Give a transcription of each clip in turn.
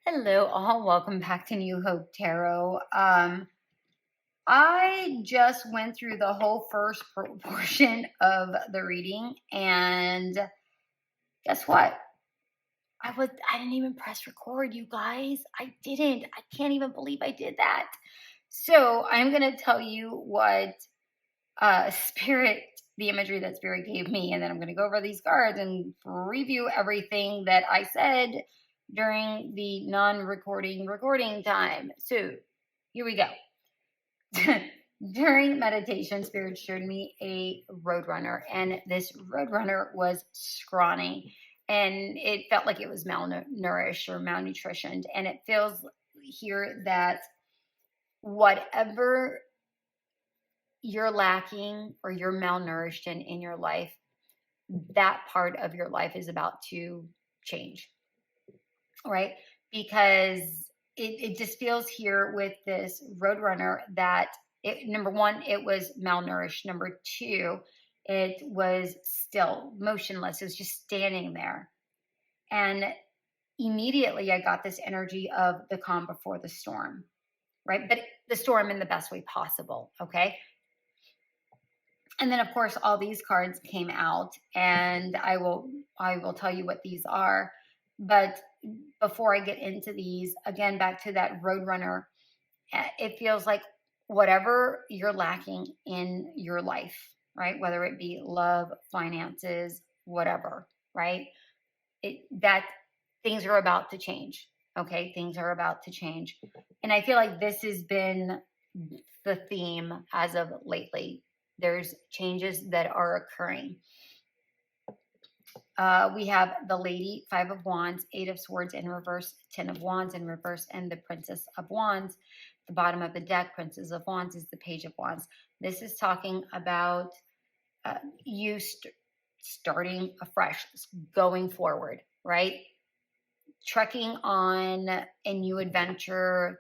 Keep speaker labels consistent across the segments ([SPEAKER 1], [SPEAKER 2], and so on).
[SPEAKER 1] Hello, all. Welcome back to New Hope Tarot. I just went through the whole first portion of the reading, and guess what? I didn't even press record, you guys. I didn't. I can't even believe I did that. So I'm gonna tell you what Spirit, the imagery that Spirit gave me, and then I'm gonna go over these cards and review everything that I said during the non-recording time. So here we go. During meditation, Spirit showed me a roadrunner, and this roadrunner was scrawny, and it felt like it was malnourished or malnutritioned. And it feels here that whatever you're lacking or you're malnourished in your life, that part of your life is about to change, right? Because it just feels here with this roadrunner that number one, it was malnourished. Number two, it was still motionless. It was just standing there. And immediately I got this energy of the calm before the storm, right? But the storm in the best way possible, okay? And then of course all these cards came out, and I will tell you what these are. But before I get into these, again, back to that roadrunner, it feels like whatever you're lacking in your life, right? Whether it be love, finances, whatever, right? That things are about to change. Okay, things are about to change. And I feel like this has been the theme as of lately. There's changes that are occurring. We have the Lady, 5 of Wands, 8 of Swords in reverse, 10 of Wands in reverse, and the Princess of Wands. The bottom of the deck, Princess of Wands, is the Page of Wands. This is talking about you starting afresh, going forward, right? Trekking on a new adventure.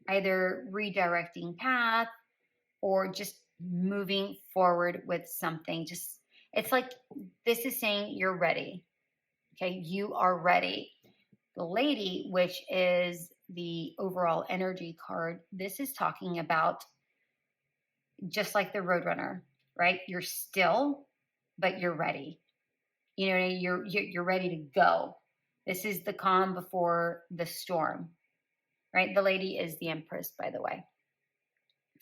[SPEAKER 1] Either redirecting path or just moving forward with something. Just, it's like this is saying you're ready. Okay, you are ready. The Lady, which is the overall energy card, this is talking about just like the Roadrunner, right? You're still, but you're ready. You know, you're ready to go. This is the calm before the storm, right? The Lady is the Empress, by the way.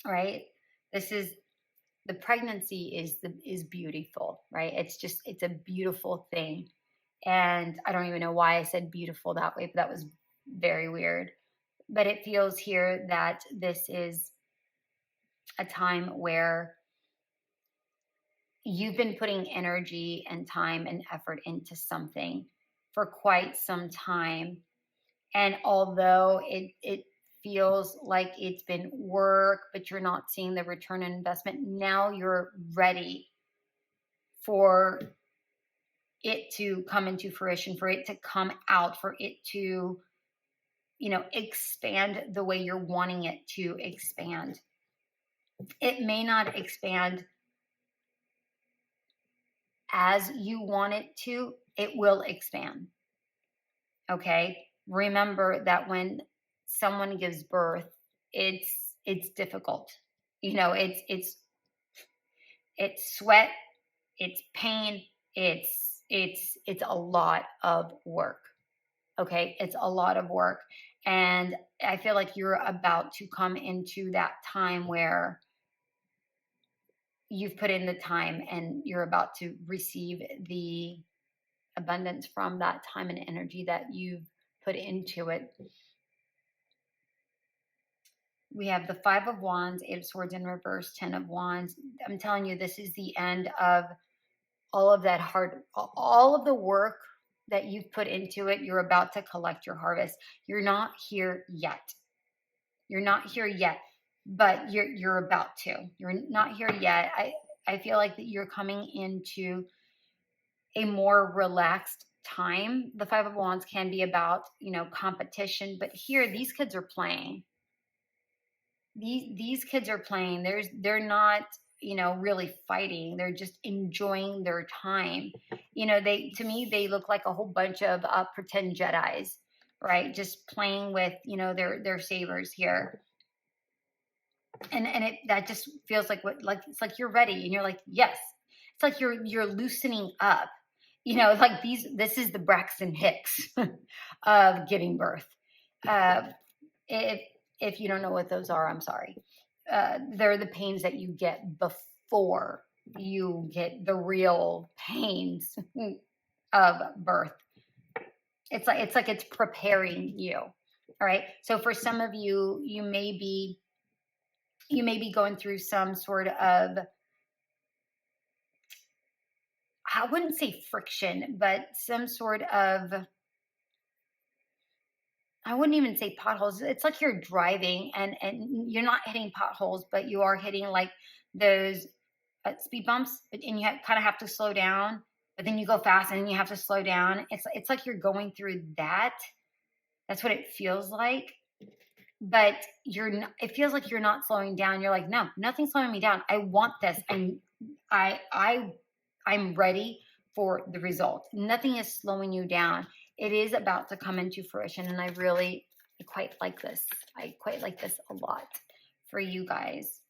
[SPEAKER 1] Right? This is the pregnancy is beautiful, right? It's a beautiful thing. And I don't even know why I said beautiful that way, but that was very weird. But it feels here that this is a time where you've been putting energy and time and effort into something for quite some time. And although it feels like it's been work, but you're not seeing the return on investment, now you're ready for it to come into fruition, for it to come out, for it to, expand the way you're wanting it to expand. It may not expand as you want it to, it will expand. Okay? Remember that when someone gives birth, it's difficult. It's sweat, it's pain, it's a lot of work. Okay? It's a lot of work. And I feel like you're about to come into that time where you've put in the time and you're about to receive the abundance from that time and energy that you've put into it. We have the 5 of Wands, 8 of Swords in reverse, 10 of Wands. I'm telling you, this is the end of all of that all of the work that you've put into it. You're about to collect your harvest. You're not here yet. You're not here yet, but you're about to. You're not here yet. I feel like that you're coming into a more relaxed time. The 5 of Wands can be about, competition, but here these kids are playing. These kids are playing. They're not you know, really fighting. They're just enjoying their time. You know, to me, they look like a whole bunch of pretend Jedis, right? Just playing with, you know, their sabers here. And that just feels like it's like you're ready, and you're like, yes. It's like you're loosening up. You know, like this is the Braxton Hicks of giving birth. If you don't know what those are, I'm sorry. They're the pains that you get before you get the real pains of birth. It's like it's preparing you. All right. So for some of you, you may be going through some sort of, I wouldn't say friction, but some sort of, I wouldn't even say potholes. It's like you're driving and you're not hitting potholes, but you are hitting like those speed bumps, and you kind of have to slow down, but then you go fast and you have to slow down. It's like you're going through that. That's what it feels like. But it feels like you're not slowing down. You're like, no, nothing's slowing me down. I want this. I'm ready for the result. Nothing is slowing you down. It is about to come into fruition. And I quite like this. I quite like this a lot for you guys.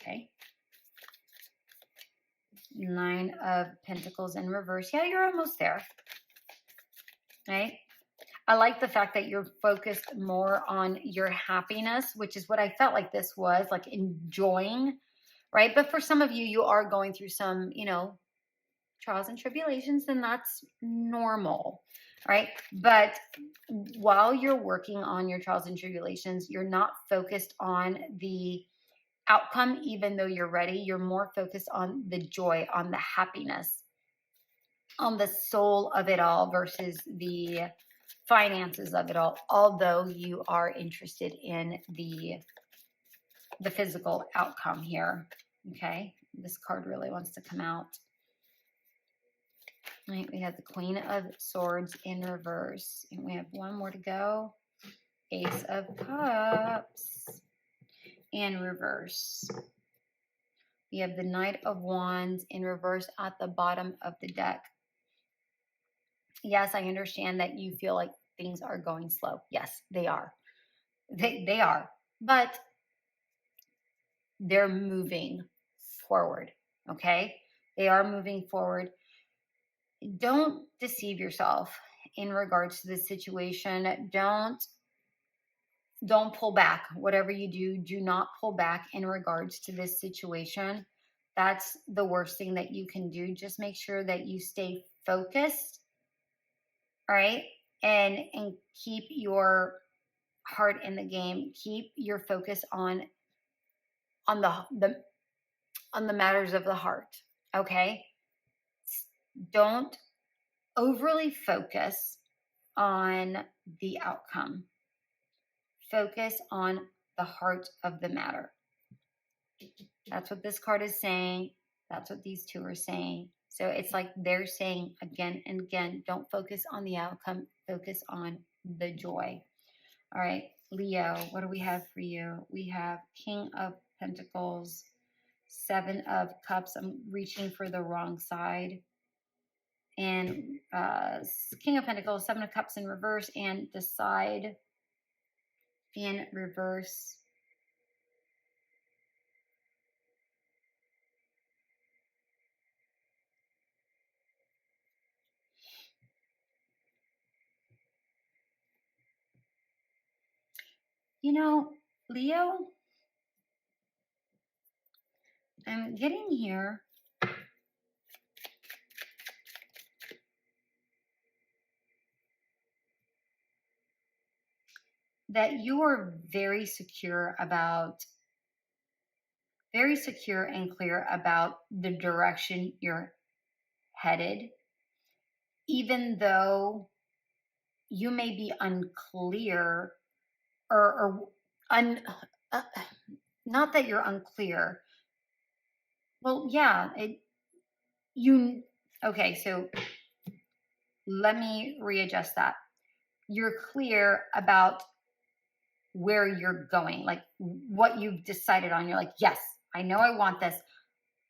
[SPEAKER 1] Okay. 9 of Pentacles in reverse. Yeah, you're almost there. Right? I like the fact that you're focused more on your happiness, which is what I felt like this was, like enjoying, right? But for some of you, you are going through some, you know, trials and tribulations, and that's normal, right? But while you're working on your trials and tribulations, you're not focused on the outcome, even though you're ready. You're more focused on the joy, on the happiness, on the soul of it all versus the finances of it all, although you are interested in the physical outcome here. Okay, this card really wants to come out. Right, we have the Queen of Swords in reverse, and we have one more to go. Ace of Cups in reverse. We have the Knight of Wands in reverse at the bottom of the deck. Yes, I understand that you feel like things are going slow. Yes, they are. They are. But they're moving forward. Okay? They are moving forward. Don't deceive yourself in regards to this situation. Don't pull back. Whatever you do, do not pull back in regards to this situation. That's the worst thing that you can do. Just make sure that you stay focused. All right? And keep your heart in the game. Keep your focus on the matters of the heart. Okay? Don't overly focus on the outcome. Focus on the heart of the matter. That's what this card is saying. That's what these two are saying. So it's like they're saying again and again, don't focus on the outcome, focus on the joy. All right, Leo, what do we have for you? We have King of Pentacles, 7 of Cups. I'm reaching for the wrong side. And King of Pentacles, 7 of Cups in reverse, and the side in reverse. You know, Leo, I'm getting here that you are very secure and clear about the direction you're headed, even though you may be unclear not that you're unclear. Well, yeah, okay, so let me readjust that. You're clear about where you're going, like what you've decided on. You're like, yes, I know I want this.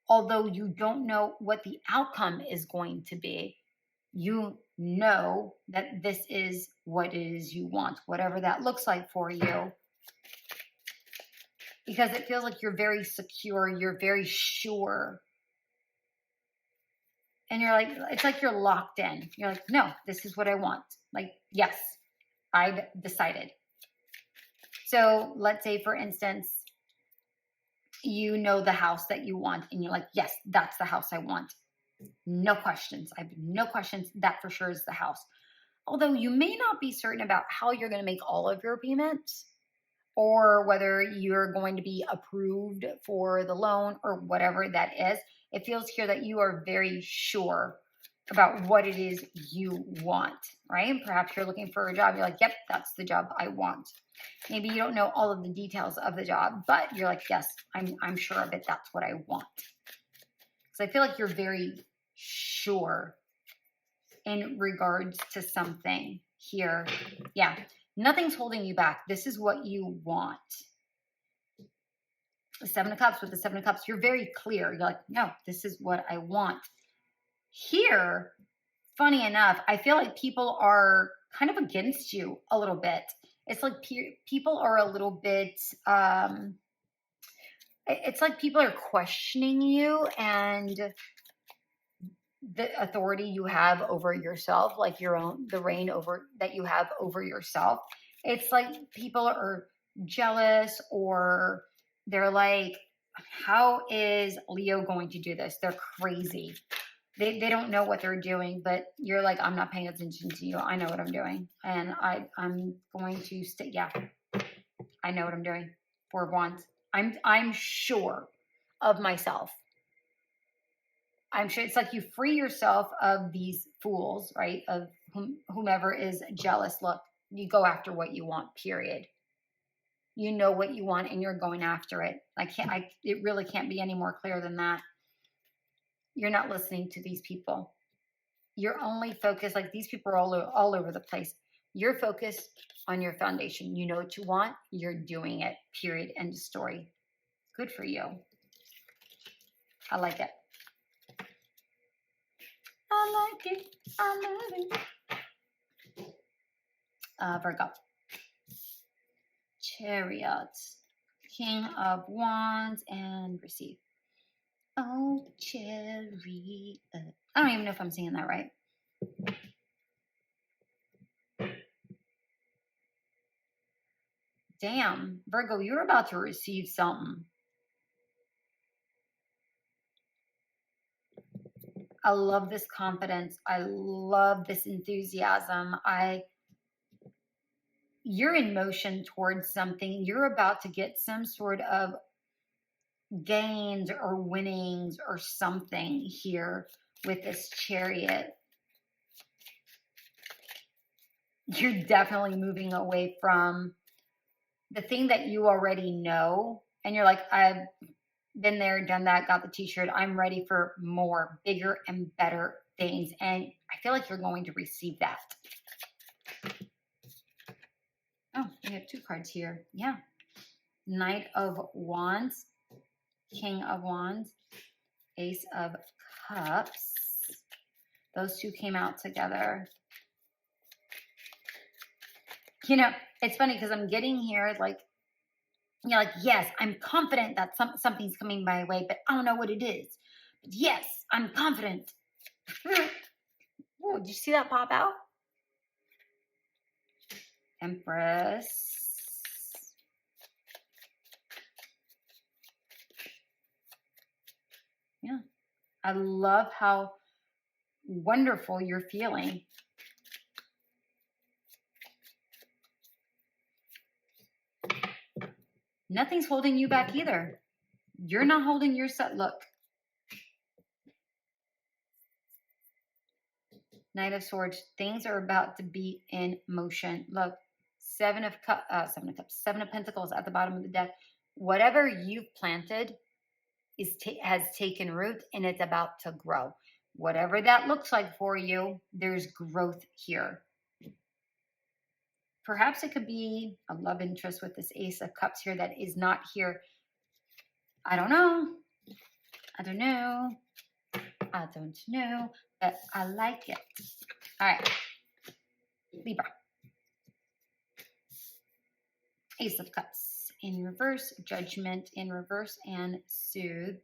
[SPEAKER 1] Although you don't know what the outcome is going to be, you know that this is what it is you want, whatever that looks like for you. Because it feels like you're very secure, you're very sure. And you're like, it's like you're locked in. You're like, no, this is what I want. Like, yes, I've decided. So let's say, for instance, you know the house that you want and you're like, yes, that's the house I want. No questions. I have no questions. That for sure is the house. Although you may not be certain about how you're going to make all of your payments or whether you're going to be approved for the loan or whatever that is. It feels here that you are very sure about what it is you want, right? Perhaps you're looking for a job. You're like, yep, that's the job I want. Maybe you don't know all of the details of the job, but you're like, yes, I'm sure of it. That's what I want. Because I feel like you're very sure in regards to something here. Yeah, nothing's holding you back. This is what you want. The Seven of Cups, with the Seven of Cups, you're very clear. You're like, no, this is what I want. Here, funny enough, I feel like people are kind of against you a little bit. It's like people are a little bit, it's like people are questioning you and the authority you have over yourself, like your own, the reign over that you have over yourself. It's like people are jealous, or they're like, how is Leo going to do this? They're crazy. They don't know what they're doing, but you're like, I'm not paying attention to you. I know what I'm doing. And I'm going to stay. Yeah, I know what I'm doing. Four of Wands. I'm sure of myself. I'm sure it's like you free yourself of these fools, right? Of whomever is jealous. Look, you go after what you want, period. You know what you want and you're going after it. It really can't be any more clear than that. You're not listening to these people. You're only focused, like these people are all over the place. You're focused on your foundation. You know what you want. You're doing it, period. End of story. Good for you. I like it. I like it. I love it. Virgo. Chariot. King of Wands and receive. Oh, chariot. I don't even know if I'm saying that right. Damn, Virgo, you're about to receive something. I love this confidence. I love this enthusiasm. You're in motion towards something. You're about to get some sort of gains or winnings or something here with this Chariot. You're definitely moving away from the thing that you already know. And you're like, I've been there, done that, got the t-shirt. I'm ready for more, bigger and better things. And I feel like you're going to receive that. Oh, we have two cards here. Yeah. Knight of Wands, King of Wands, Ace of Cups. Those two came out together. You know, it's funny because I'm getting here like, you're like, yes, I'm confident that something's coming my way, but I don't know what it is. But yes, I'm confident. Oh, did you see that pop out? Empress. Yeah. I love how wonderful you're feeling. Nothing's holding you back either. You're not holding yourself. Look. Knight of Swords. Things are about to be in motion. Look. Seven of Cups, Seven of Pentacles at the bottom of the deck. Whatever you've planted has taken root and it's about to grow. Whatever that looks like for you, there's growth here. perhaps it could be a love interest with this Ace of Cups here that is not here. I don't know. I don't know. I don't know, but I like it. All right. Libra. Ace of Cups in reverse, Judgment in reverse, and Soothe.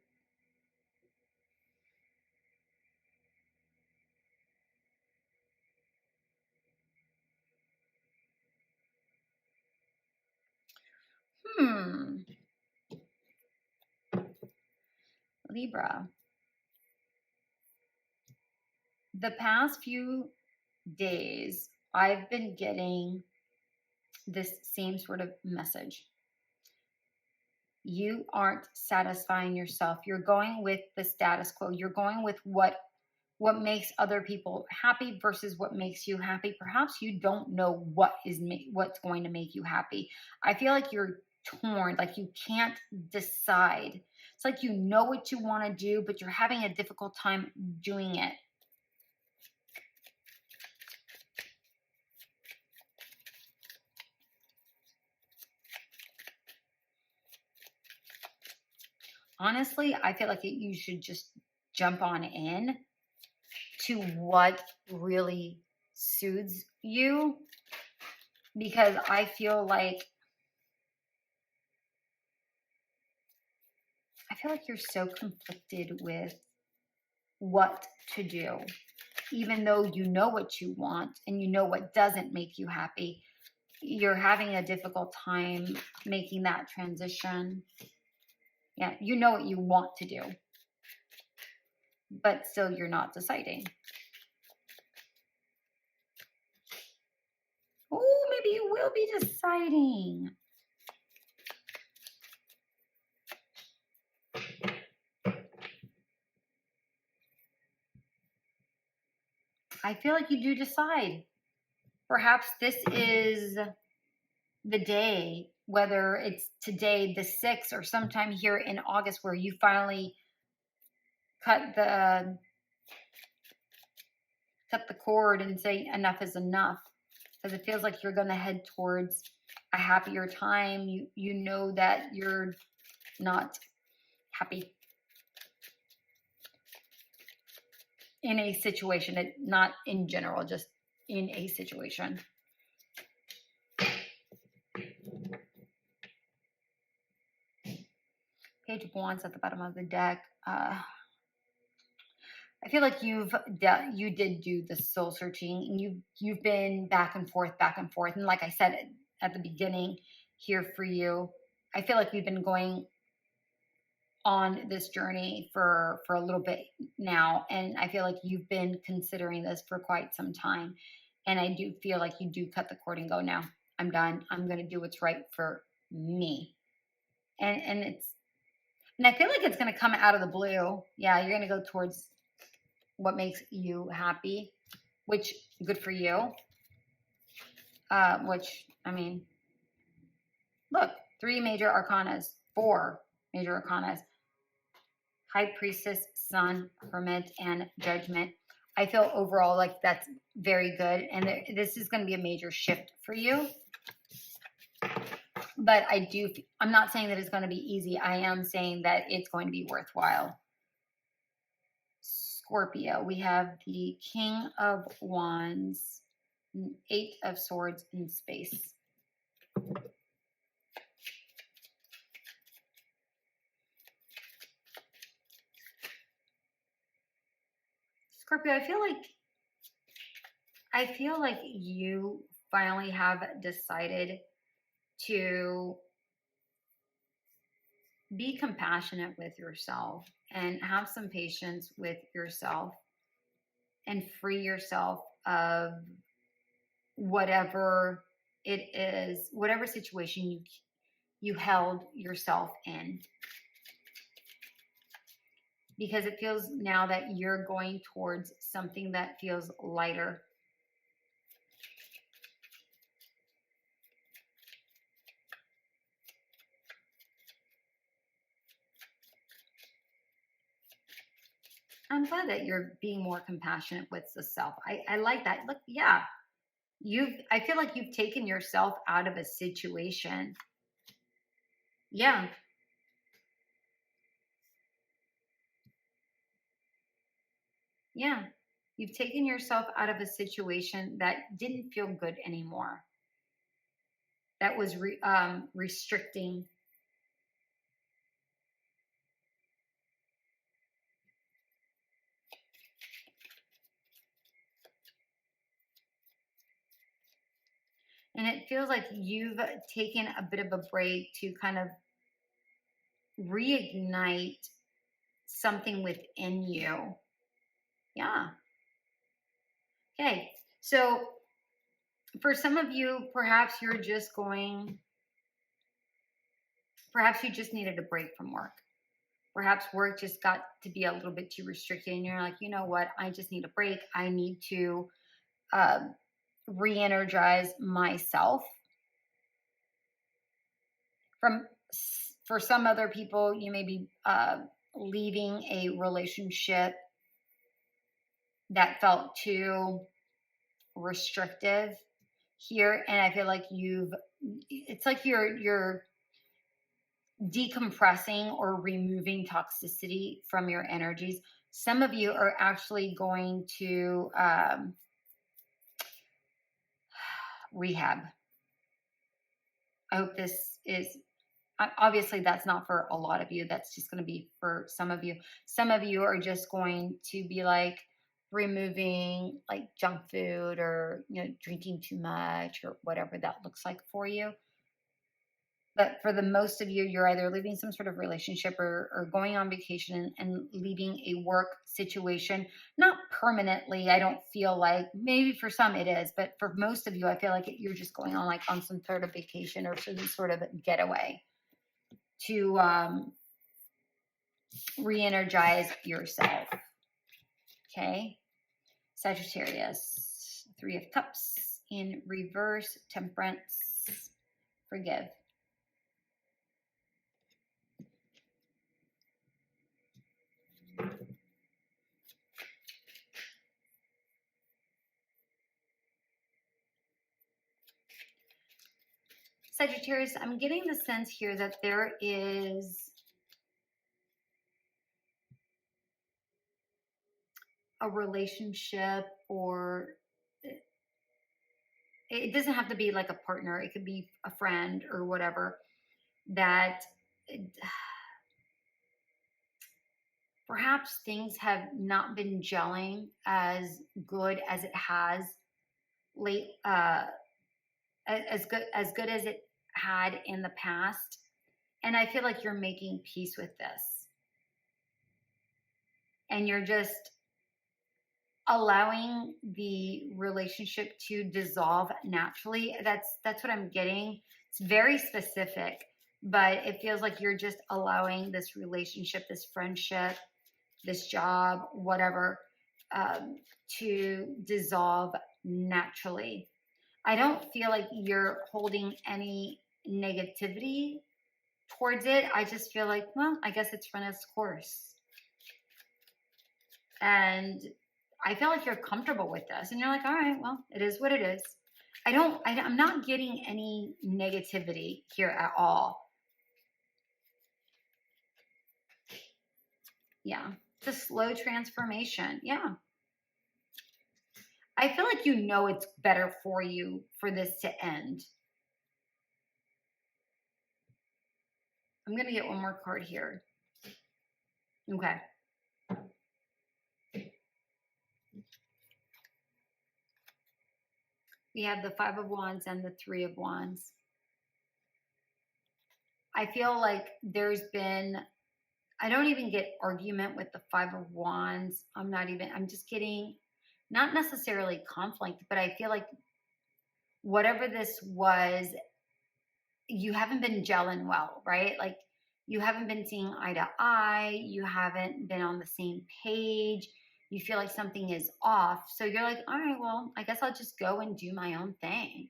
[SPEAKER 1] Libra. The past few days, I've been getting this same sort of message. You aren't satisfying yourself. You're going with the status quo. You're going with what makes other people happy versus what makes you happy. Perhaps you don't know what's going to make you happy. I feel like you're torn, like you can't decide. It's like you know what you want to do, but you're having a difficult time doing it. Honestly, I feel like you should just jump on in to what really soothes you, because I feel like you're so conflicted with what to do, even though you know what you want and you know what doesn't make you happy. You're having a difficult time making that transition. Yeah, you know what you want to do, but still you're not deciding. Oh, maybe you will be deciding. I feel like you do decide. Perhaps this is the day, whether it's today, the 6th, or sometime here in August, where you finally cut the cord and say enough is enough, because it feels like you're going to head towards a happier time. You know that you're not happy in a situation, not in general, just in a situation. Page of Wands at the bottom of the deck. I feel like you did do the soul searching, and you've been back and forth, and like I said at the beginning here for you, I feel like we've been going on this journey for a little bit now, and I feel like you've been considering this for quite some time, and I do feel like you do cut the cord and go, now I'm done. I'm going to do what's right for me, and I feel like it's going to come out of the blue. Yeah, you're going to go towards what makes you happy, which good for you. Which, I mean, look, 3 major arcanas, 4 major arcanas. High Priestess, Sun, Hermit, and Judgment. I feel overall like that's very good. And this is going to be a major shift for you. But I'm not saying that it's going to be easy. I am saying that it's going to be worthwhile. Scorpio, we have the King of Wands, 8 of Swords in space. Scorpio, I feel like you finally have decided to be compassionate with yourself and have some patience with yourself and free yourself of whatever it is, whatever situation you held yourself in. Because it feels now that you're going towards something that feels lighter. I'm glad that you're being more compassionate with the self. I like that. Look, yeah. I feel like you've taken yourself out of a situation. Yeah. Yeah. You've taken yourself out of a situation that didn't feel good anymore. That was restricting. And it feels like you've taken a bit of a break to kind of reignite something within you. Yeah. Okay. So for some of you, perhaps perhaps you just needed a break from work. Perhaps work just got to be a little bit too restricted and you're like, you know what? I just need a break. I need to uh, re-energize myself. For some other people, you may be leaving a relationship that felt too restrictive here, and I feel like it's like you're decompressing or removing toxicity from your energies. Some of you are actually going to rehab. I hope this is obviously that's not for a lot of you. That's just going to be for some of you. Some of you are just going to be like removing like junk food or drinking too much or whatever that looks like for you. But for the most of you, you're either leaving some sort of relationship or going on vacation and leaving a work situation, not permanently. I don't feel like, maybe for some it is, but for most of you, I feel like you're just going on like on some sort of vacation or some sort of getaway to re-energize yourself. Okay. Sagittarius, 3 of Cups in reverse, Temperance, forgive. Sagittarius, I'm getting the sense here that there is a relationship, or it doesn't have to be like a partner. It could be a friend or whatever, that perhaps things have not been gelling as good as it has late, as good as it had in the past. And I feel like you're making peace with this. And you're just allowing the relationship to dissolve naturally. That's what I'm getting. It's very specific, but it feels like you're just allowing this relationship, this friendship, this job, whatever, to dissolve naturally. I don't feel like you're holding any negativity towards it. I just feel like, well, I guess it's run its course. And I feel like you're comfortable with this. And you're like, all right, well, it is what it is. I'm not getting any negativity here at all. Yeah. It's a slow transformation. Yeah. I feel like it's better for you for this to end. I'm going to get one more card here. Okay. We have the 5 of Wands and the 3 of Wands. I feel like I don't even get argument with the 5 of Wands. I'm just getting, not necessarily conflict, but I feel like whatever this was, you haven't been gelling well, right? Like you haven't been seeing eye to eye. You haven't been on the same page. You feel like something is off. So you're like, all right, well, I guess I'll just go and do my own thing.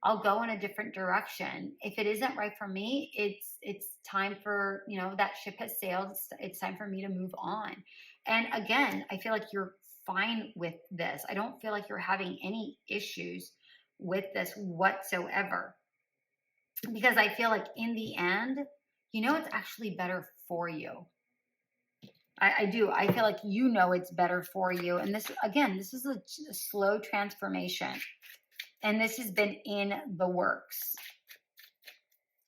[SPEAKER 1] I'll go in a different direction. If it isn't right for me, it's time for, that ship has sailed. It's time for me to move on. And again, I feel like you're fine with this. I don't feel like you're having any issues with this whatsoever. Because I feel like in the end, you know, it's actually better for you. I do. I feel like you know it's better for you. And this, again, this is a slow transformation. And this has been in the works.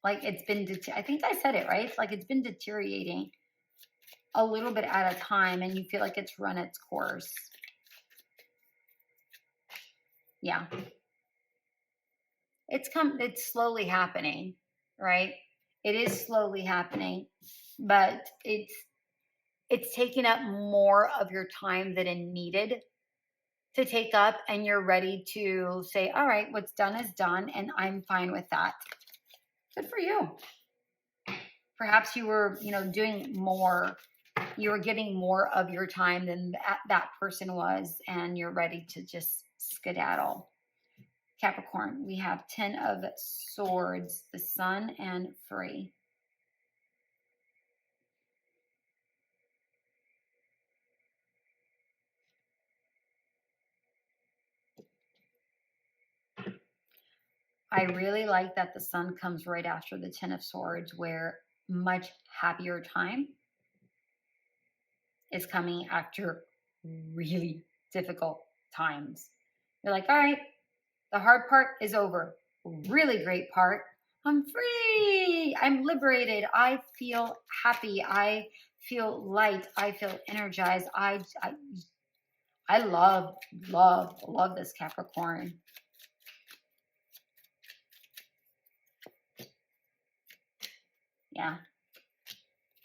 [SPEAKER 1] Like it's been, I think I said it, right? It's like it's been deteriorating a little bit at a time and you feel like it's run its course. Yeah. It's slowly happening, right? It is slowly happening, but it's taking up more of your time than it needed to take up, and you're ready to say, all right, what's done is done, and I'm fine with that. Good for you. Perhaps you were, you know, doing more, you were giving more of your time than that person was, and you're ready to just skedaddle. Capricorn, we have 10 of Swords, the Sun, and Free. I really like that the Sun comes right after the 10 of Swords, where much happier time is coming after really difficult times. You're like, all right, the hard part is over. Really great part. I'm free. I'm liberated. I feel happy. I feel light. I feel energized. I love this Capricorn. Yeah.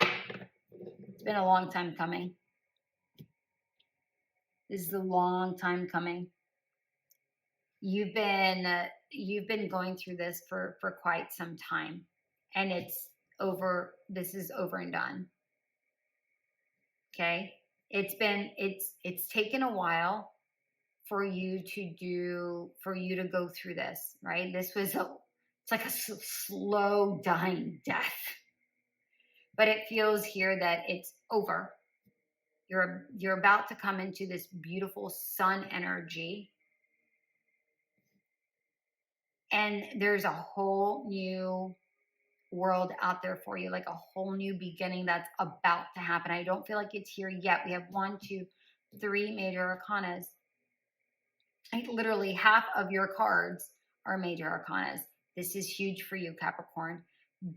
[SPEAKER 1] It's been a long time coming. This is a long time coming. You've been going through this for quite some time, and it's over. This is over and done. Okay. It's taken a while for you to go through this, right? This was it's like a slow dying death, but it feels here that it's over. You're about to come into this beautiful sun energy, and there's a whole new world out there for you, like a whole new beginning that's about to happen. I don't feel like it's here yet. We have 1, 2, 3 major arcanas. Literally half of your cards are major arcanas. This is huge for you, Capricorn.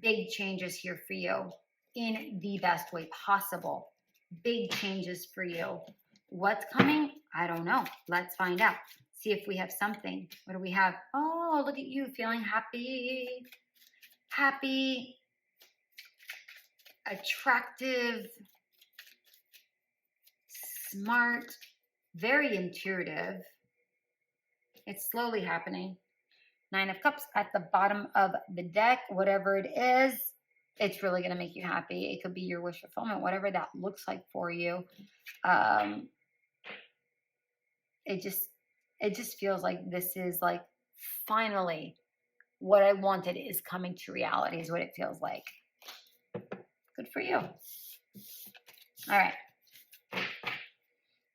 [SPEAKER 1] Big changes here for you in the best way possible. Big changes for you. What's coming? I don't know. Let's find out. See if we have something. What do we have? Oh, look at you feeling happy. Happy. Attractive. Smart. Very intuitive. It's slowly happening. 9 of Cups at the bottom of the deck. Whatever it is, it's really going to make you happy. It could be your wish fulfillment, whatever that looks like for you. It just feels like this is like finally what I wanted is coming to reality is what it feels like. Good for you. All right.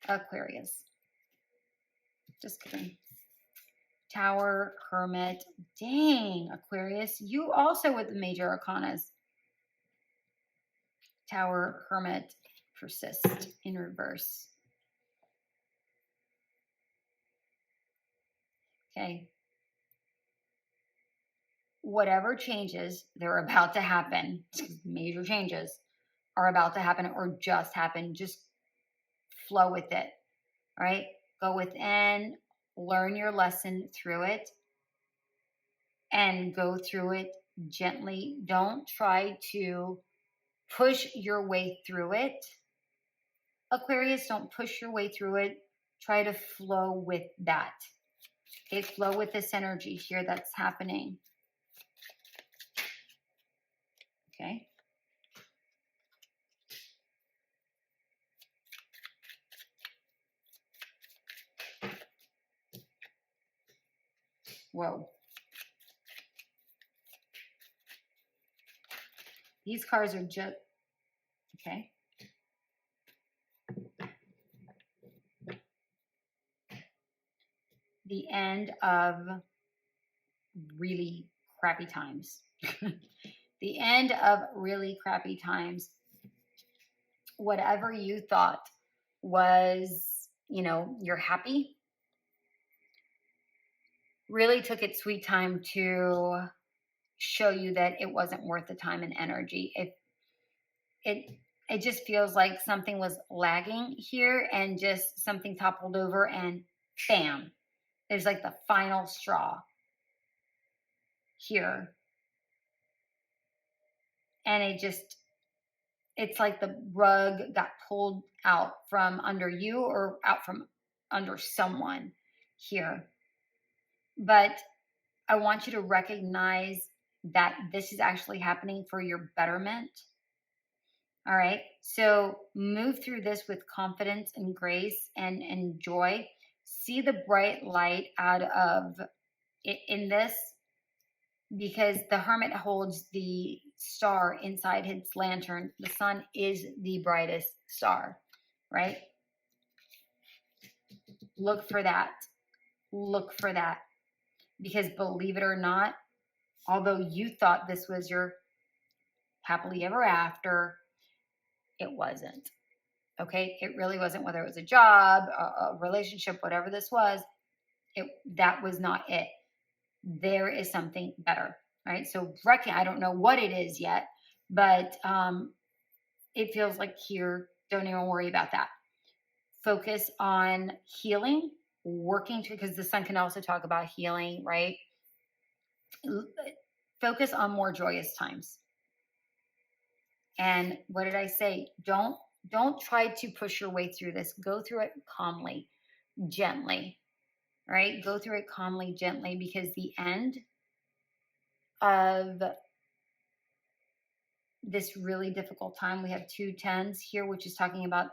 [SPEAKER 1] Aquarius. Just kidding. Tower, Hermit. Dang, Aquarius. You also with the major arcanas. Tower, Hermit, Persist in reverse. Okay. Whatever changes they're about to happen, major changes are about to happen or just happen. Just flow with it. All right. Go within, learn your lesson through it, and go through it gently. Don't try to push your way through it. Aquarius, don't push your way through it. Try to flow with that. Okay, flow with this energy here that's happening. Okay. Whoa. These cards are just, okay. The end of really crappy times. The end of really crappy times. Whatever you thought was, you're happy, really took its sweet time to show you that it wasn't worth the time and energy. It just feels like something was lagging here and just something toppled over and bam, there's like the final straw here. And it's like the rug got pulled out from under you or out from under someone here. But I want you to recognize that this is actually happening for your betterment. All right. So move through this with confidence and grace and joy. See the bright light out of it in this, because the hermit holds the star inside his lantern. The sun is the brightest star, right? Look for that. Look for that. Because believe it or not, although you thought this was your happily ever after, it wasn't. Okay? It really wasn't. Whether it was a job, a relationship, whatever this was, that was not it. There is something better, right? So I don't know what it is yet, but it feels like here, don't even worry about that. Focus on healing, working to, because the sun can also talk about healing, right? Focus on more joyous times. And what did I say? Don't try to push your way through this. Go through it calmly, gently, right? Go through it calmly, gently, because the end of this really difficult time, we have 2 10s here, which is talking about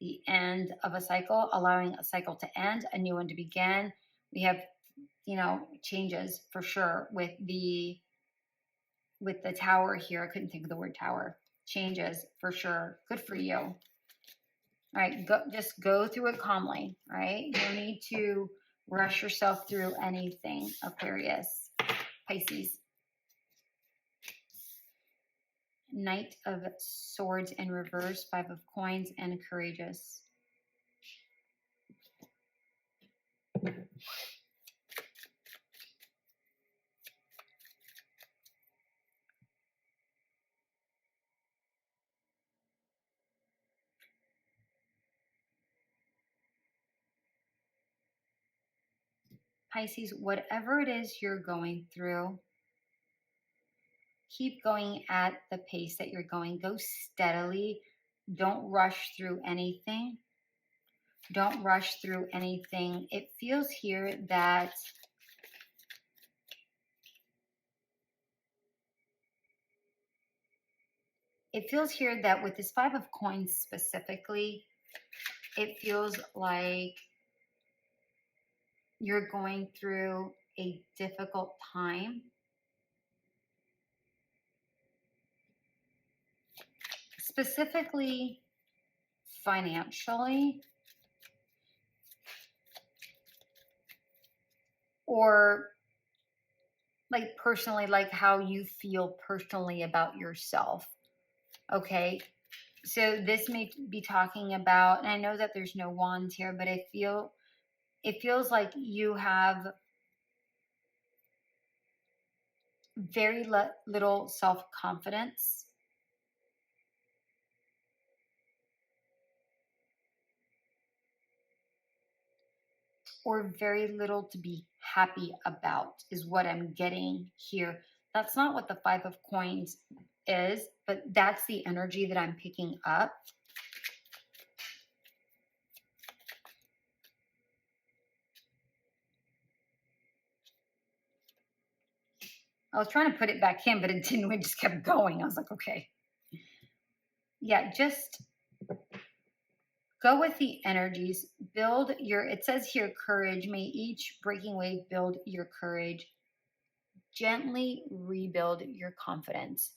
[SPEAKER 1] the end of a cycle, allowing a cycle to end, a new one to begin. We have, changes for sure with the tower here. I couldn't think of the word tower. Changes for sure. Good for you. All right, just go through it calmly, right? You don't need to rush yourself through anything, Aquarius, Pisces. Knight of Swords in reverse, 5 of Coins, and Courageous. Pisces, whatever it is you're going through, keep going at the pace that you're going. Go steadily. Don't rush through anything. Don't rush through anything. It feels here that with this 5 of Coins specifically, it feels like you're going through a difficult time. Specifically financially, or like personally, like how you feel personally about yourself. Okay, so this may be talking about, and I know that there's no wands here, but it feels like you have very little self-confidence, or very little to be happy about is what I'm getting here. That's not what the 5 of Coins is, but that's the energy that I'm picking up. I was trying to put it back in, but it didn't. It just kept going. I was like, okay. Yeah, just go with the energies. Build your, it says here, courage. May each breaking wave build your courage. Gently rebuild your confidence.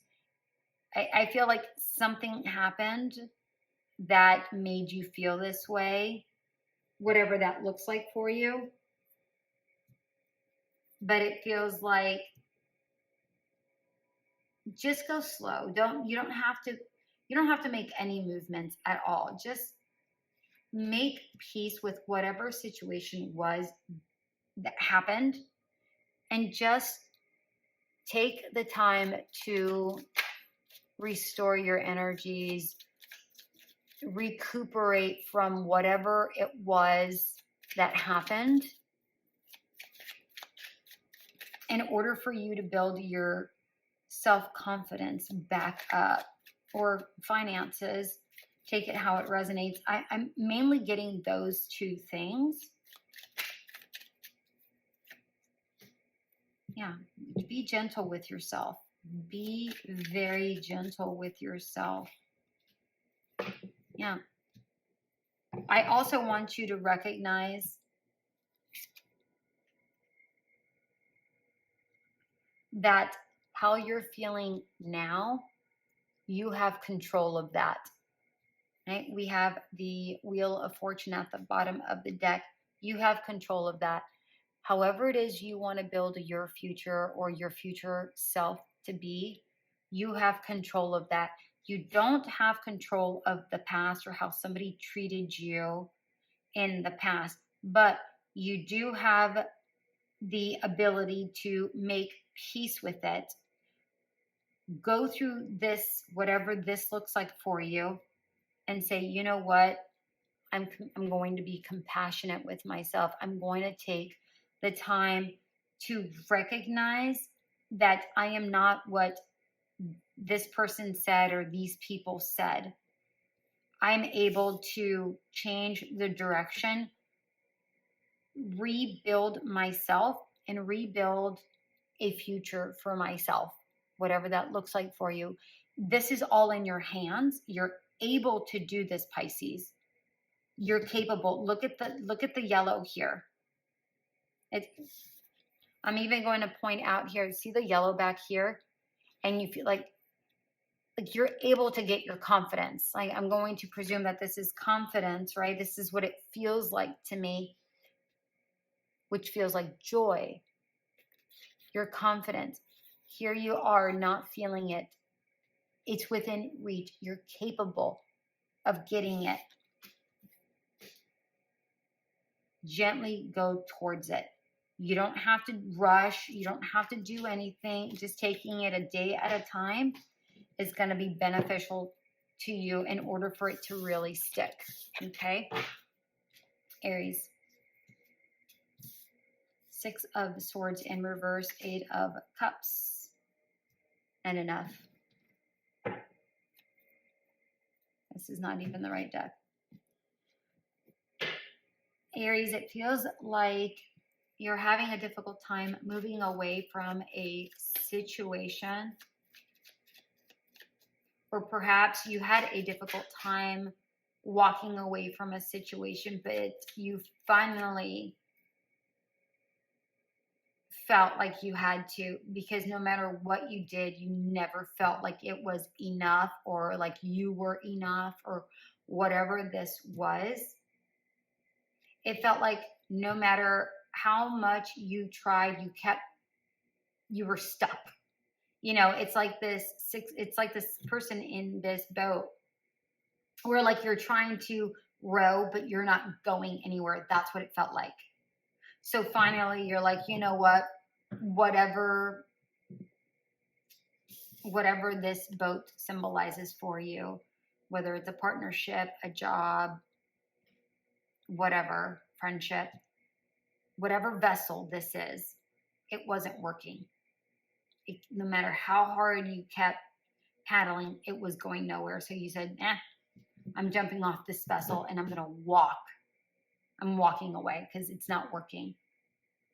[SPEAKER 1] I feel like something happened that made you feel this way, whatever that looks like for you. but it feels like just go slow. You don't have to make any movements at all. Just make peace with whatever situation was that happened, and just take the time to restore your energies, recuperate from whatever it was that happened, in order for you to build your self-confidence back up, or finances. Take it how it resonates. I'm mainly getting those two things. Yeah, be gentle with yourself. Be very gentle with yourself. Yeah. I also want you to recognize that how you're feeling now, you have control of that. Right? We have the Wheel of Fortune at the bottom of the deck. You have control of that. However it is you want to build your future or your future self to be, you have control of that. You don't have control of the past or how somebody treated you in the past, but you do have the ability to make peace with it. Go through this, whatever this looks like for you, and say, you know what? I'm going to be compassionate with myself. I'm going to take the time to recognize that I am not what this person said or these people said. I'm able to change the direction, rebuild myself, and rebuild a future for myself, whatever that looks like for you. This is all in your hands. You're able to do this, Pisces. You're capable. Look at the yellow here. I'm even going to point out here, see the yellow back here? And you feel like you're able to get your confidence. Like, I'm going to presume that this is confidence, right? This is what it feels like to me, which feels like joy. You're confident. Here you are not feeling it. It's within reach. You're capable of getting it. Gently go towards it. You don't have to rush. You don't have to do anything. Just taking it a day at a time is going to be beneficial to you in order for it to really stick. Okay? Aries. 6 of Swords in reverse, 8 of Cups, and enough. This is not even the right deck. Aries, it feels like you're having a difficult time moving away from a situation, or perhaps you had a difficult time walking away from a situation, but you finally felt like you had to, because no matter what you did, you never felt like it was enough, or like you were enough, or whatever this was. It felt like no matter how much you tried, you were stuck. You know, it's like this person in this boat where like you're trying to row, but you're not going anywhere. That's what it felt like. So finally you're like, you know what, whatever this boat symbolizes for you, whether it's a partnership, a job, whatever, friendship, whatever vessel this is, it wasn't working. No matter how hard you kept paddling, it was going nowhere. So you said, I'm jumping off this vessel and I'm going to walk. I'm walking away because it's not working.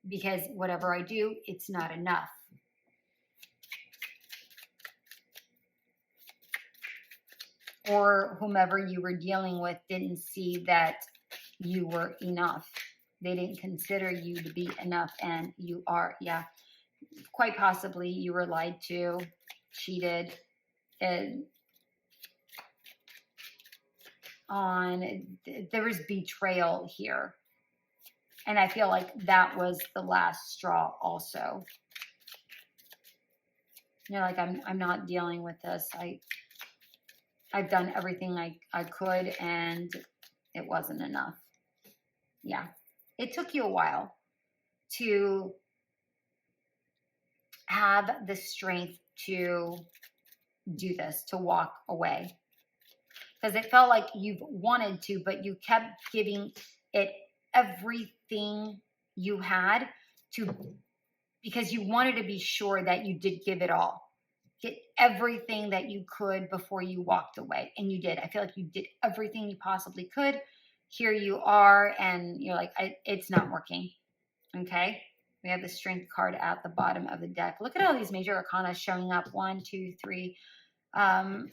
[SPEAKER 1] Because whatever I do, it's not enough. Or whomever you were dealing with didn't see that you were enough. They didn't consider you to be enough, and you are. Yeah, quite possibly you were lied to, cheated, and there was betrayal here. And I feel like that was the last straw also. You know, like I'm not dealing with this. I've done everything I could, and it wasn't enough. Yeah. It took you a while to have the strength to do this, to walk away. Because it felt like you've wanted to, but you kept giving it everything you had to, because you wanted to be sure that you did give it all. Get everything that you could before you walked away. And you did. I feel like you did everything you possibly could. Here you are, and you're like, it's not working. Okay? We have the strength card at the bottom of the deck. Look at all these major arcana showing up. 1, 2, 3.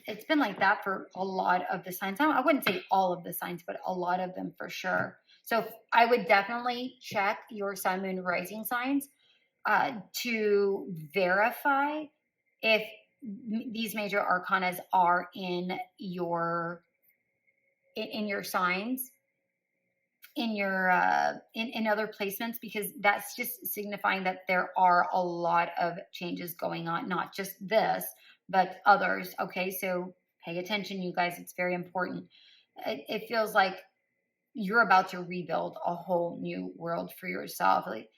[SPEAKER 1] It's been like that for a lot of the signs. I wouldn't say all of the signs, but a lot of them for sure. So I would definitely check your sun, moon, rising signs to verify if these major arcanas are in your signs, in your in other placements, because that's just signifying that there are a lot of changes going on, not just this, but others. Okay, so pay attention, you guys. It's very important. It feels like you're about to rebuild a whole new world for yourself. Like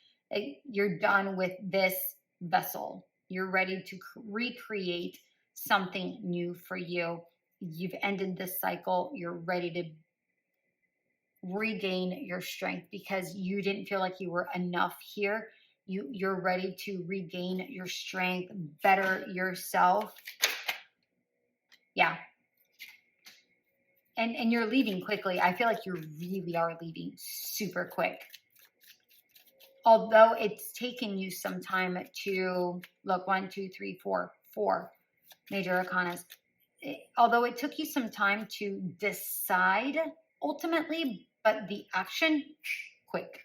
[SPEAKER 1] you're done with this vessel. You're ready to recreate something new for you. You've ended this cycle. You're ready to regain your strength because you didn't feel like you were enough here. You're ready to regain your strength, better yourself. Yeah. And you're leaving quickly. I feel like you really are leaving super quick. Although it's taken you some time to look, 1, 2, 3, 4 major arcanas. Although it took you some time to decide ultimately, but the action, quick.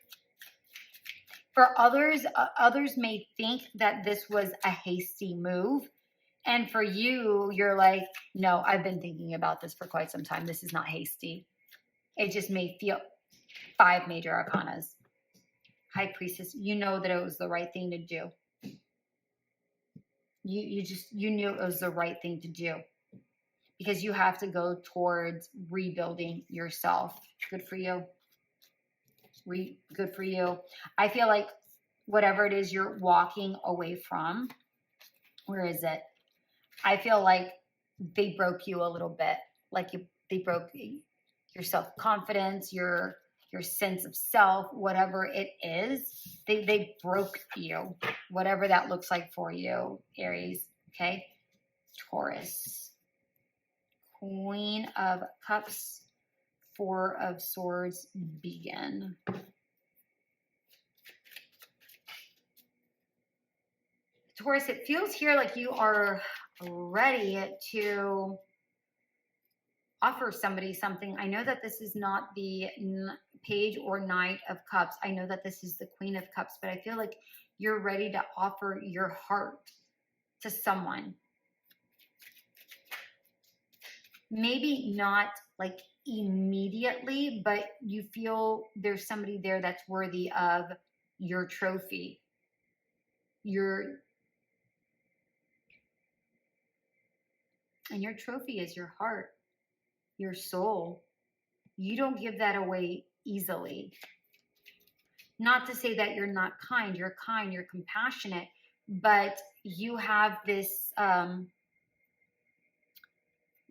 [SPEAKER 1] For others, others may think that this was a hasty move. And for you, you're like, no, I've been thinking about this for quite some time. This is not hasty. It just may feel 5 major arcanas. High Priestess, you know that it was the right thing to do. You knew it was the right thing to do. Because you have to go towards rebuilding yourself. Good for you. Good for you. I feel like whatever it is you're walking away from, where is it? I feel like they broke you a little bit. Like they broke your self-confidence, your sense of self, whatever it is. They broke you. Whatever that looks like for you, Aries. Okay? Taurus. Queen of Cups. 4 of Swords. Begin. Taurus, it feels here like you are ready to offer somebody something. I know that this is not the Page or Knight of Cups. I know that this is the Queen of Cups, but I feel like you're ready to offer your heart to someone. Maybe not like immediately, but you feel there's somebody there that's worthy of your trophy. And your trophy is your heart, your soul. You don't give that away easily. Not to say that you're not kind, you're compassionate, but you have this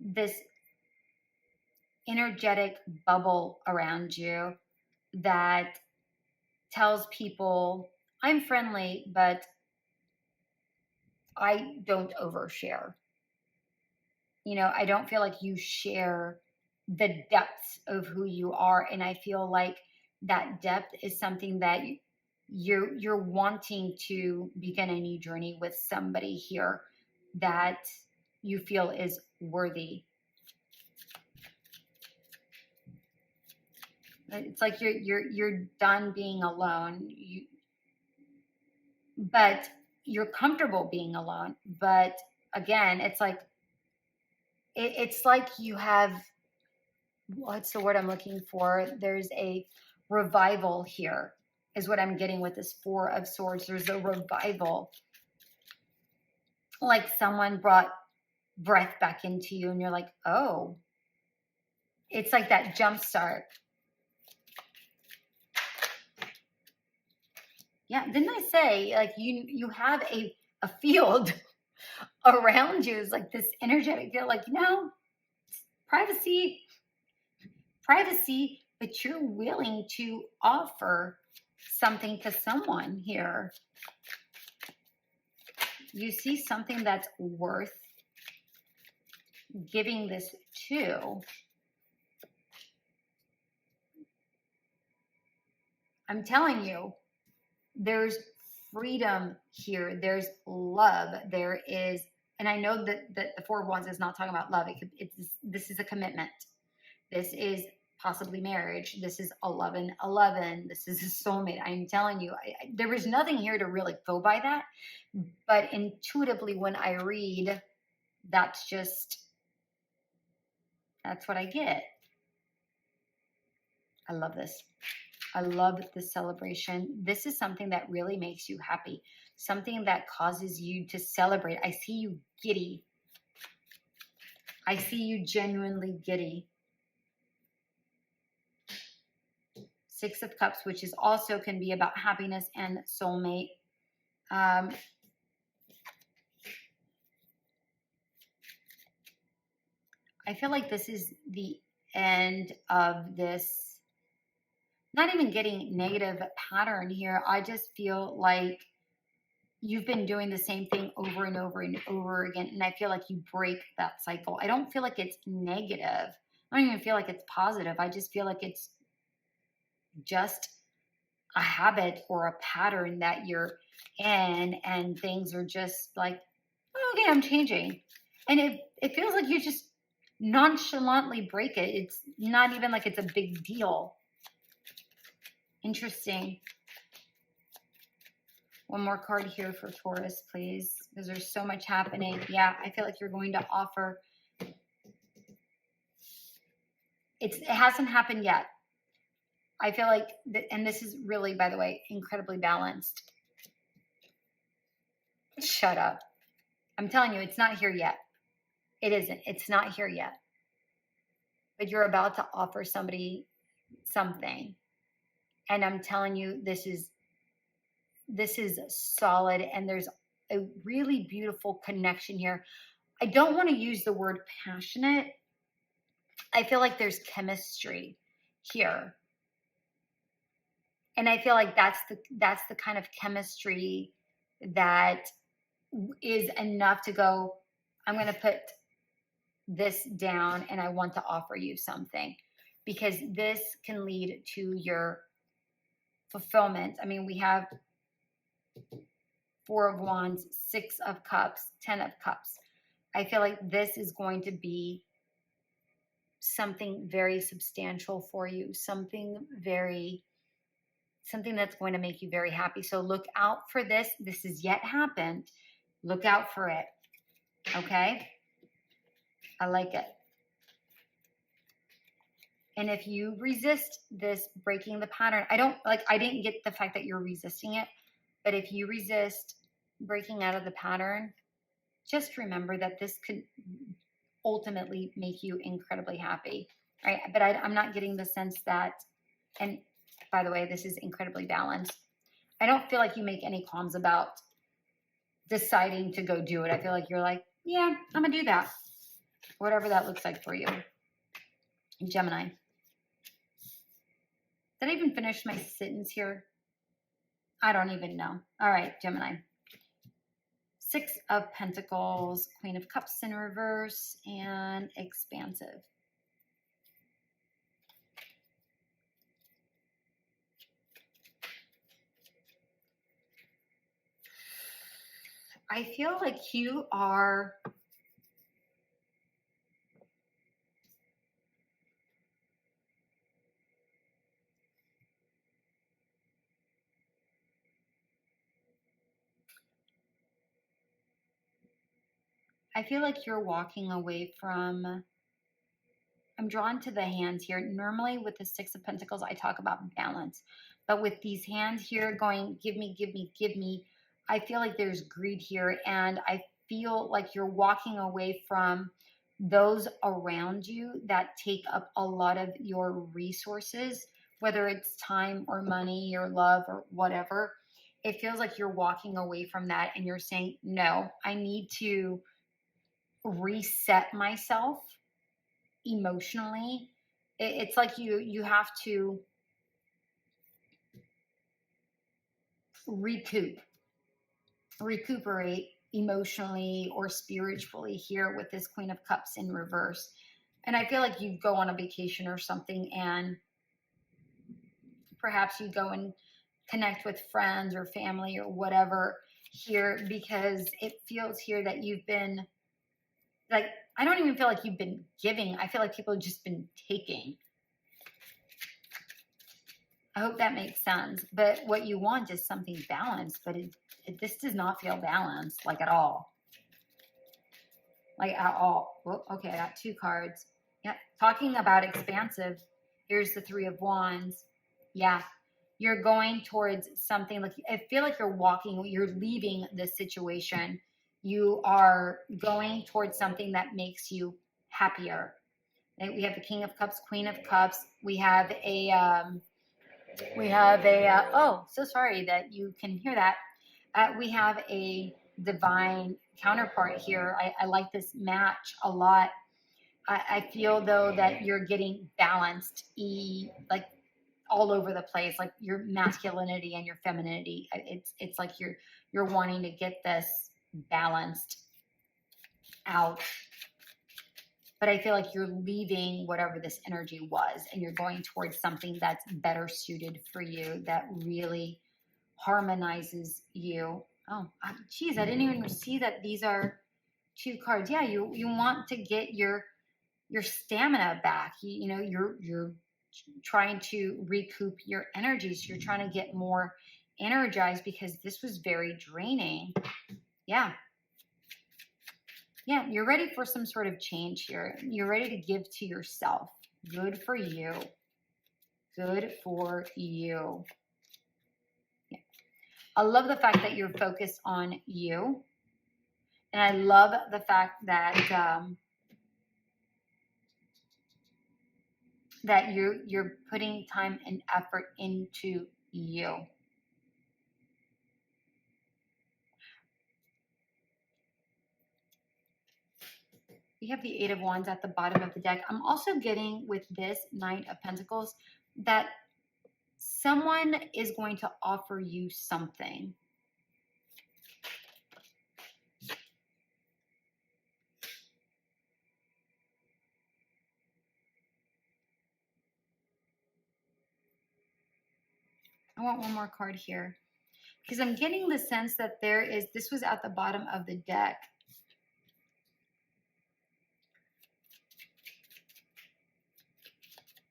[SPEAKER 1] this energetic bubble around you that tells people, I'm friendly, but I don't overshare. You know, I don't feel like you share the depths of who you are. And I feel like that depth is something that you're wanting to begin a new journey with somebody here that you feel is worthy. It's like you're done being alone. But you're comfortable being alone. But again, it's like you have, what's the word I'm looking for? There's a revival here. is what I'm getting with this Four of Swords. There's a revival. Like someone brought breath back into you and you're like, oh, it's like that jump start. Yeah, didn't I say like you have a field around you? Is like this energetic feel, like, you know, privacy, but you're willing to offer something to someone here. You see something that's worth giving this to. I'm telling you, there's freedom here. There's love. There is, and I know that the Four of Wands is not talking about love. This is a commitment. This is possibly marriage. This is 11-11. This is a soulmate. I'm telling you, there was nothing here to really go by that. But intuitively, when I read, that's what I get. I love this. I love this celebration. This is something that really makes you happy. Something that causes you to celebrate. I see you giddy. I see you genuinely giddy. Six of Cups, which is also can be about happiness and soulmate. I feel like this is the end of this, not even getting negative pattern here. I just feel like you've been doing the same thing over and over and over again. And I feel like you break that cycle. I don't feel like it's negative. I don't even feel like it's positive. I just feel like it's just a habit or a pattern that you're in, and things are just like, oh, okay, I'm changing. And it feels like you just nonchalantly break it. It's not even like it's a big deal. Interesting. One more card here for Taurus, please, because there's so much happening. Yeah, I feel like you're going to offer. It hasn't happened yet. I feel like, and this is really, by the way, incredibly balanced. Shut up. I'm telling you, it's not here yet. It isn't. It's not here yet. But you're about to offer somebody something. And I'm telling you, this is solid, and there's a really beautiful connection here. I don't want to use the word passionate. I feel like there's chemistry here. And I feel like that's the kind of chemistry that is enough to go, I'm going to put this down and I want to offer you something, because this can lead to your fulfillment. I mean, we have Four of Wands, Six of Cups, 10 of Cups. I feel like this is going to be something very substantial for you, something that's going to make you very happy. So look out for this. This has yet happened. Look out for it. Okay? I like it. And if you resist this breaking the pattern, I didn't get the fact that you're resisting it, but if you resist breaking out of the pattern, just remember that this could ultimately make you incredibly happy, right? But I'm not getting the sense that, and by the way, this is incredibly balanced. I don't feel like you make any qualms about deciding to go do it. I feel like you're like, yeah, I'm gonna do that. Whatever that looks like for you. Gemini. Did I even finish my sentence here? I don't even know. All right, Gemini. Six of Pentacles, Queen of Cups in reverse, and expansive. I feel like you are walking away from I'm drawn to the hands here. Normally with the Six of Pentacles, I talk about balance. But with these hands here going, give me, give me, give me, I feel like there's greed here. And I feel like you're walking away from those around you that take up a lot of your resources, whether it's time or money or love or whatever. It feels like you're walking away from that and you're saying, no, I need to reset myself emotionally. It's like you have to recuperate emotionally or spiritually here with this Queen of Cups in reverse. And I feel like you go on a vacation or something, and perhaps you go and connect with friends or family or whatever here, because it feels here that you've been like, I don't even feel like you've been giving. I feel like people have just been taking. I hope that makes sense. But what you want is something balanced, but this does not feel balanced, like at all. Like at all. Well, okay, I got 2 cards. Yeah, talking about expansive. Here's the 3 of Wands. Yeah, you're going towards something like, I feel like you're leaving this situation. You are going towards something that makes you happier. And we have the King of Cups, Queen of Cups. We have a, oh, so sorry that you can hear that. We have a divine counterpart here. I like this match a lot. I feel though that you're getting balanced, like all over the place, like your masculinity and your femininity. It's like you're wanting to get this balanced out. But I feel like you're leaving whatever this energy was, and you're going towards something that's better suited for you, that really harmonizes you. Oh, geez, I didn't even see that these are 2 cards. Yeah, you want to get your stamina back. You know, you're trying to recoup your energies. You're trying to get more energized because this was very draining. Yeah. Yeah, you're ready for some sort of change here. You're ready to give to yourself. Good for you. Good for you. Yeah. I love the fact that you're focused on you. And I love the fact that that you're putting time and effort into you. We have the 8 of Wands at the bottom of the deck. I'm also getting with this Knight of Pentacles that someone is going to offer you something. I want one more card here because I'm getting the sense that this was at the bottom of the deck.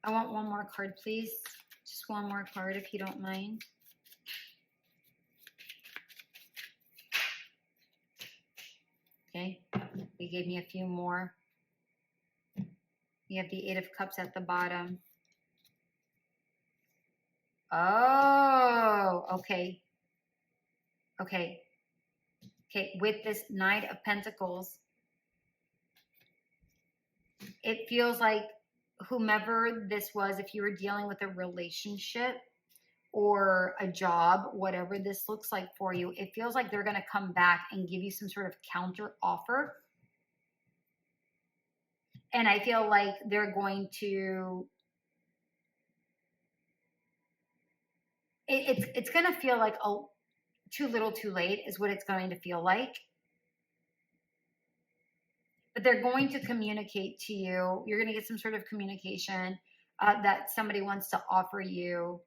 [SPEAKER 1] I want one more card, please. Just one more card, if you don't mind. Okay, they gave me a few more. You have the 8 of Cups at the bottom. Oh, okay. Okay. Okay, with this Knight of Pentacles, it feels like whomever this was, if you were dealing with a relationship or a job, whatever this looks like for you, it feels like they're going to come back and give you some sort of counter offer. And I feel like they're going to, it's going to feel like too little too late is what it's going to feel like. But they're going to communicate to you. You're going to get some sort of communication that somebody wants to offer you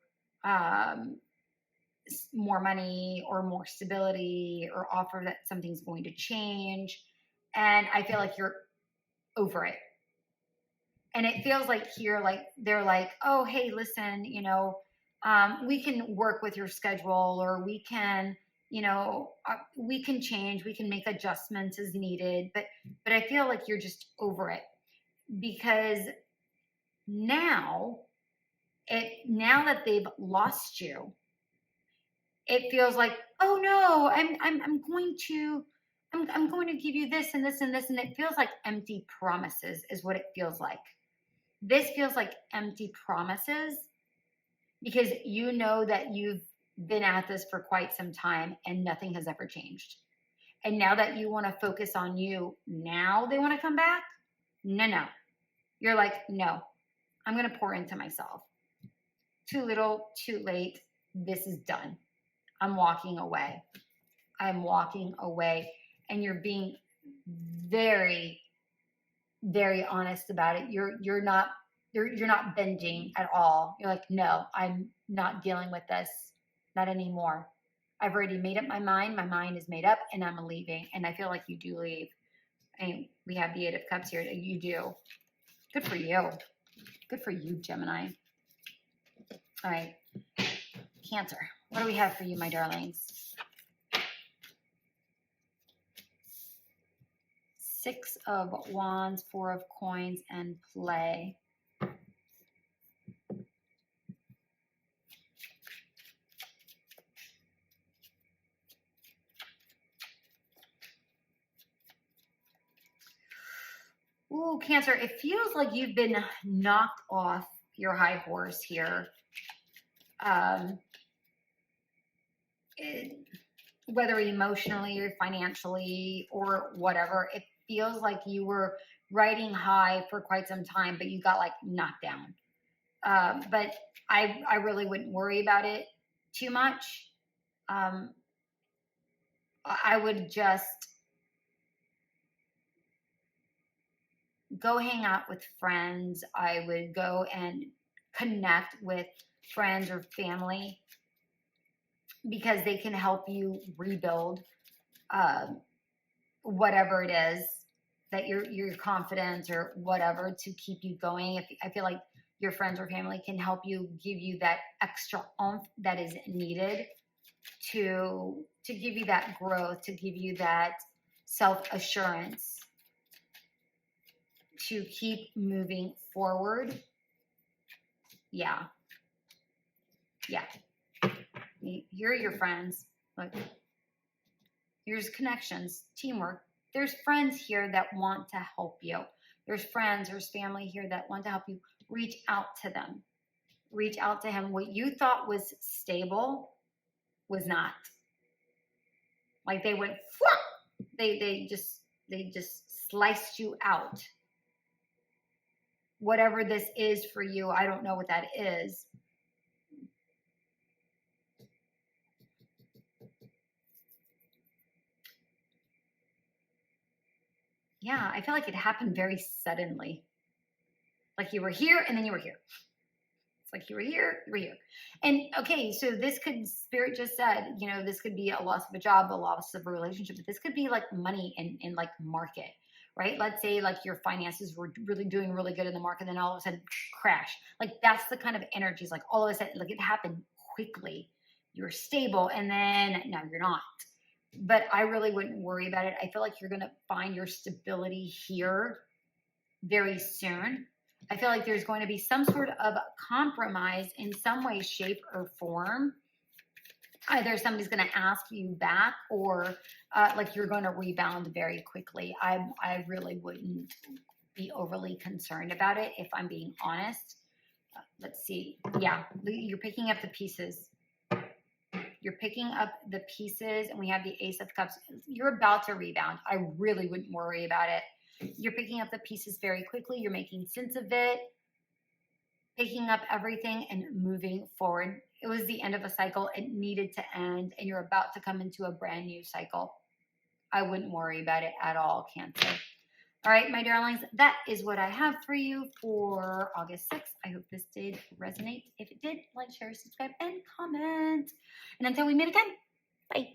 [SPEAKER 1] more money or more stability, or offer that something's going to change. And I feel like you're over it. And it feels like here, like they're like, oh, hey, listen, you know, we can work with your schedule, or we can, you know, we can change, we can make adjustments as needed. But I feel like you're just over it, because Now, now that they've lost you, it feels like, oh no, I'm going to give you this and this and this, and it feels like empty promises is what it feels like. This feels like empty promises because you know that you've been at this for quite some time and nothing has ever changed. And now that you want to focus on you, now they want to come back? No. You're like, no, I'm going to pour into myself. Too little, too late. This is done. I'm walking away. I'm walking away. And you're being very, very honest about it. You're not bending at all. You're like, no, I'm not dealing with this. Not anymore. I've already made up my mind. My mind is made up and I'm leaving. And I feel like you do leave. And we have the 8 of Cups here. You do. Good for you. Good for you, Gemini. All right. Cancer. What do we have for you, my darlings? 6 of Wands, 4 of Coins, and play. Ooh, Cancer, it feels like you've been knocked off your high horse here. Whether emotionally or financially or whatever, it feels like you were riding high for quite some time, but you got like knocked down. But I really wouldn't worry about it too much. I would just go hang out with friends. I would go and connect with friends or family because they can help you rebuild whatever it is that your confidence or whatever to keep you going. I feel like your friends or family can help you, give you that extra oomph that is needed to give you that growth, to give you that self-assurance, to keep moving forward. Yeah. Here are your friends. Look, here's connections, teamwork. There's friends here that want to help you. There's friends, there's family here that want to help you. Reach out to them. Reach out to him. What you thought was stable was not. Like they went, they just sliced you out. Whatever this is for you, I don't know what that is. Yeah, I feel like it happened very suddenly. Like you were here and then you were here. It's like you were here, you were here. And okay, so this could, Spirit just said, you know, this could be a loss of a job, a loss of a relationship, but this could be like money in like market, right? Let's say like your finances were really doing really good in the market, and then all of a sudden crash. Like that's the kind of energies, like all of a sudden, like it happened quickly. You're stable and then no, you're not. But I really wouldn't worry about it. I feel like you're going to find your stability here very soon. I feel like there's going to be some sort of compromise in some way, shape, or form. Either somebody's going to ask you back or like you're going to rebound very quickly. I really wouldn't be overly concerned about it if I'm being honest. Let's see. Yeah, you're picking up the pieces. You're picking up the pieces, and we have the Ace of Cups. You're about to rebound. I really wouldn't worry about it. You're picking up the pieces very quickly. You're making sense of it, picking up everything and moving forward. It was the end of a cycle. It needed to end, and you're about to come into a brand new cycle. I wouldn't worry about it at all, Cancer. All right, my darlings, that is what I have for you for August 6th. I hope this did resonate. If it did, like, share, subscribe, and comment. And until we meet again, bye.